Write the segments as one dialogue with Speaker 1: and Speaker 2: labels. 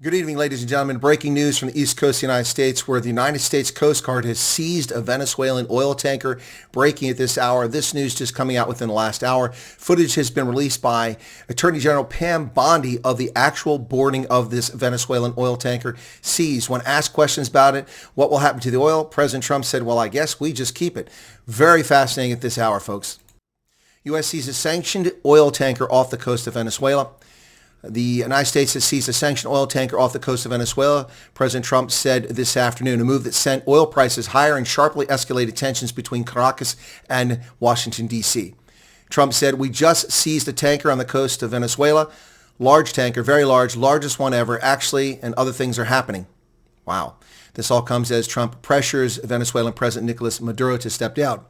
Speaker 1: Good evening, ladies and gentlemen. Breaking news from the East Coast of the United States, where the United States Coast Guard has seized a Venezuelan oil tanker. Breaking at this hour. This news just coming out within the last hour. Footage has been released by Attorney General Pam Bondi of the actual boarding of this Venezuelan oil tanker seized. When asked questions about it, what will happen to the oil, President Trump said, well, I guess we just keep it. Very fascinating at this hour, folks. U.S. seized a sanctioned oil tanker off the coast of Venezuela. The United States has seized a sanctioned oil tanker off the coast of Venezuela, President Trump said this afternoon, a move that sent oil prices higher and sharply escalated tensions between Caracas and Washington, D.C. Trump said, we just seized a tanker on the coast of Venezuela. Large tanker, very large, largest one ever, actually, and other things are happening. Wow. This all comes as Trump pressures Venezuelan President Nicolas Maduro to step down.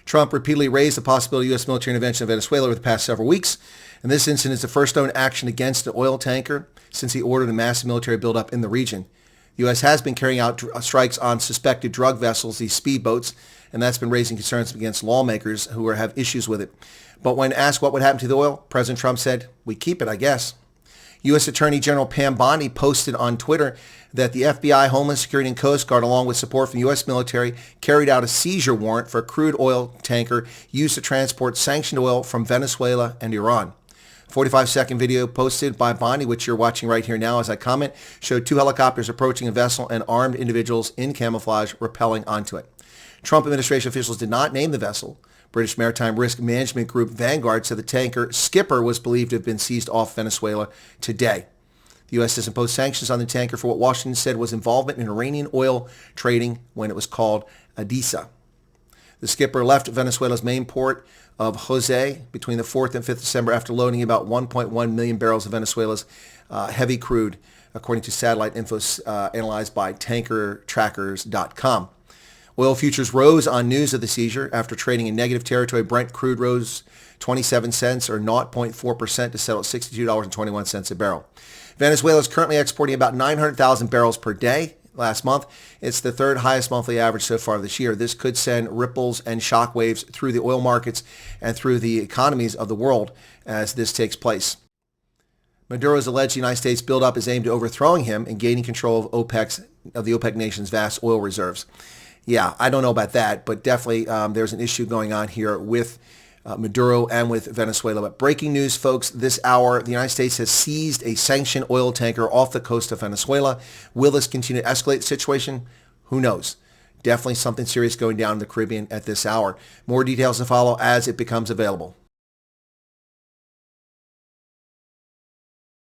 Speaker 1: Trump repeatedly raised the possibility of U.S. military intervention in Venezuela over the past several weeks, and this incident is the first known action against an oil tanker since he ordered a massive military buildup in the region. The U.S. has been carrying out strikes on suspected drug vessels, these speedboats, and that's been raising concerns against lawmakers who have issues with it. But when asked what would happen to the oil, President Trump said, we keep it, I guess. U.S. Attorney General Pam Bondi posted on Twitter that the FBI, Homeland Security, and Coast Guard, along with support from the U.S. military, carried out a seizure warrant for a crude oil tanker used to transport sanctioned oil from Venezuela and Iran. A 45-second video posted by Bondi, which you're watching right here now as I comment, showed two helicopters approaching a vessel and armed individuals in camouflage rappelling onto it. Trump administration officials did not name the vessel. British Maritime Risk Management Group Vanguard said the tanker skipper was believed to have been seized off Venezuela today. The U.S. has imposed sanctions on the tanker for what Washington said was involvement in Iranian oil trading when it was called Adisa. The skipper left Venezuela's main port of Jose between the 4th and 5th December after loading about 1.1 million barrels of Venezuela's heavy crude, according to satellite info analyzed by tankertrackers.com. Oil futures rose on news of the seizure after trading in negative territory. Brent crude rose 27 cents or 0.4% to settle at $62.21 a barrel. Venezuela is currently exporting about 900,000 barrels per day. Last month, it's the third highest monthly average so far this year. This could send ripples and shockwaves through the oil markets and through the economies of the world as this takes place. Maduro's alleged United States buildup is aimed at overthrowing him and gaining control of the OPEC nation's vast oil reserves. Yeah, I don't know about that, but definitely there's an issue going on here with Maduro and with Venezuela. But breaking news, folks, this hour, the United States has seized a sanctioned oil tanker off the coast of Venezuela. Will this continue to escalate the situation? Who knows? Definitely something serious going down in the Caribbean at this hour. More details to follow as it becomes available.